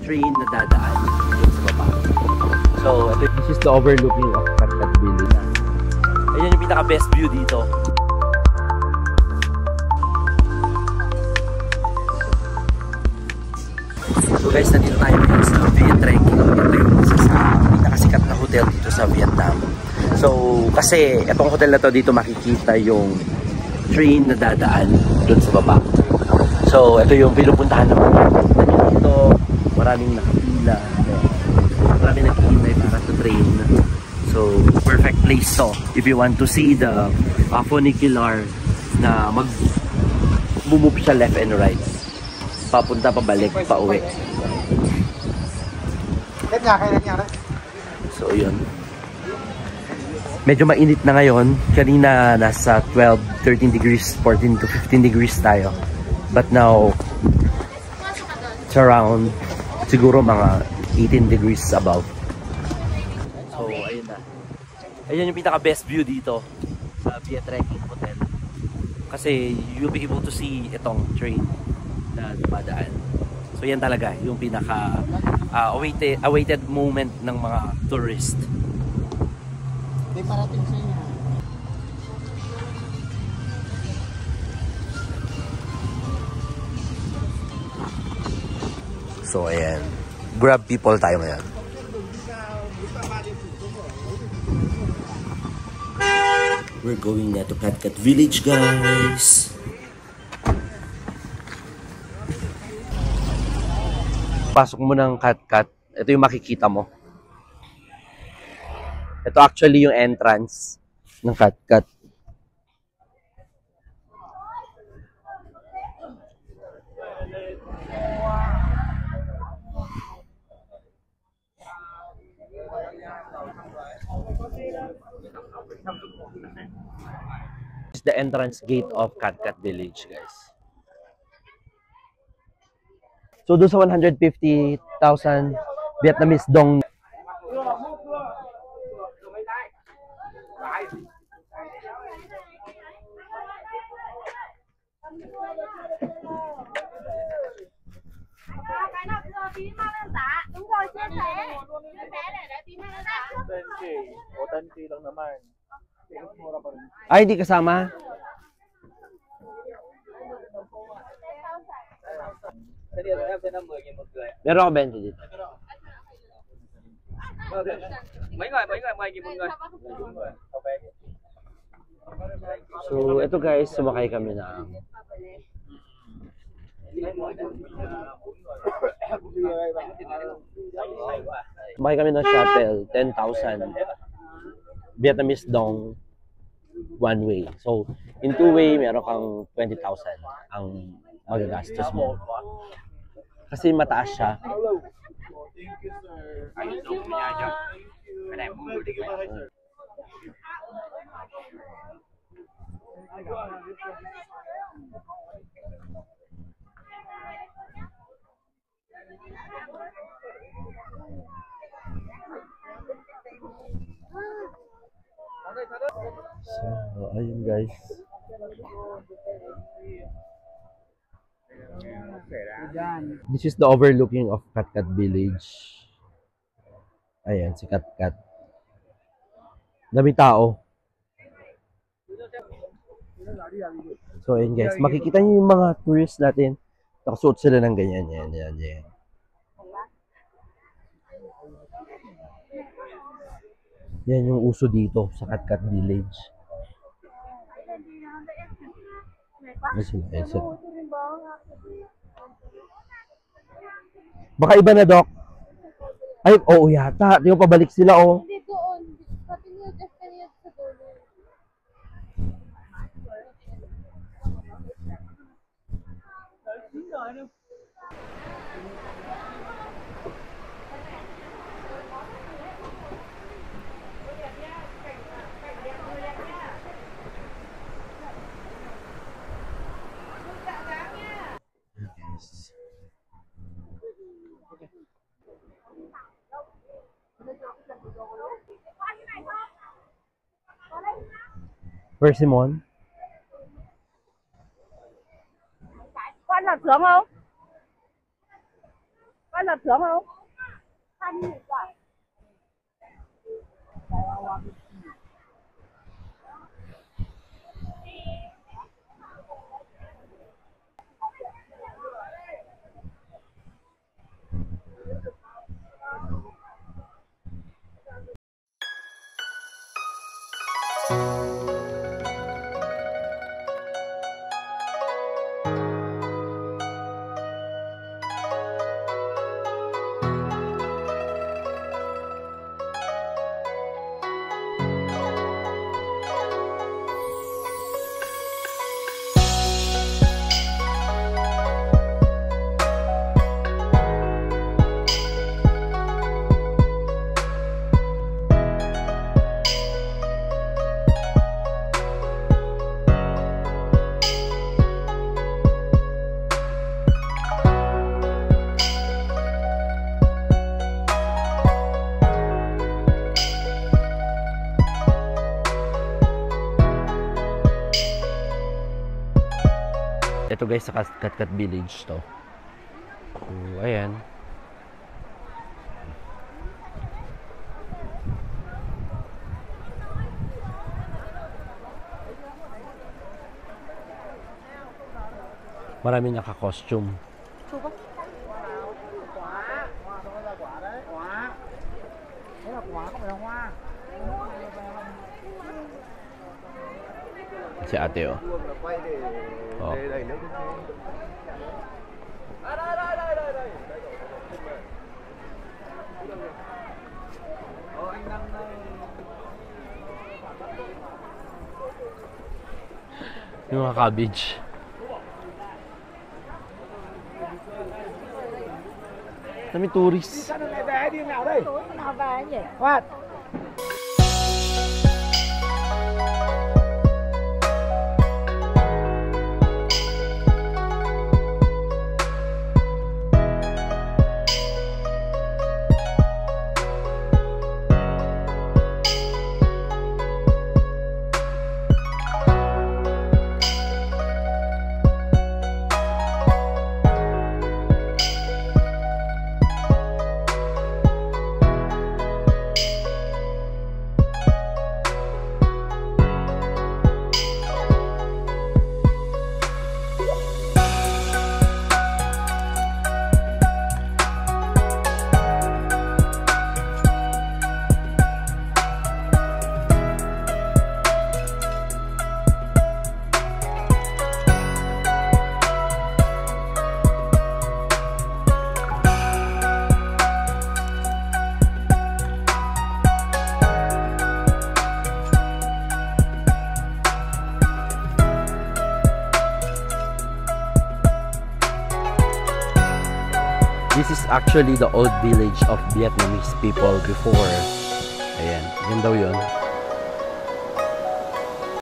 train na dadaan dun sa baba. So, this is the overlooking of Katkat Village. Ayan yung pinaka-best view dito. So guys, nandito tayo ngayon sa Vietnam. Ito yung isa sa pinakasikat na hotel dito sa Vietnam. So, kasi itong hotel na to dito makikita yung train na dadaan dun sa baba. So, ito yung pinupuntahan naman dito. Maraming nakapila. Maraming naghihintay para sa train. So, perfect place to if you want to see the funicular na mag-move siya left and right. Papunta, pabalik, pauwi. So, yun. Medyo mainit na ngayon. Kanina nasa 12, 13 degrees, 14 to 15 degrees tayo. But now, it's around siguro mga 18 degrees above. So, ayun na. Ayun yung pinaka-best view dito sa Via Trekking Hotel. Kasi you'll be able to see itong train na dumadaan. So, yan talaga yung pinaka awaited moment ng mga tourist. May parating sa inyo. So, ayan. Grab people tayo ngayon. We're going na to Katkat Village, guys. Pasok mo ng Katkat. Ito yung makikita mo. Ito actually yung entrance ng Katkat. It's the entrance gate of Katkat Village, guys. So, doon sa 150,000 Vietnamese dong. Lang naman. Ay, hindi kasama? Meron ako 20 dito. Mấy người một người. So, ito guys, sumakay kami na shuttle, 10,000 Vietnamese dong one way. So, in two way, meron kang 20,000 ang magagastos mo. Kasi mataas siya. So, ayun guys. This is the overlooking of Katkat Village. Ayan, si Katkat. Dami tao. So, ayun guys. Makikita niyo yung mga tourists natin. Nakasuot sila ng ganyan. Yan. Yan yung uso dito sa Katkat Village. Ayun sila. Baka iba na, Doc. Ay, oo yata. Di ba pabalik sila, oh. Hindi doon. Continued sa dulo. Persimmon. Có anh làm sướng không? Có ăn là thưởng không? Ăn nhiều quả. Ito guys, sa Katkat Village to. So, ayan. Marami naka-costume. Si ate oh. Oh. Yung mga cabbage. Kami tourist. Nào về nhỉ? What? This is actually the old village of Vietnamese people before. Ayan, yun daw yun.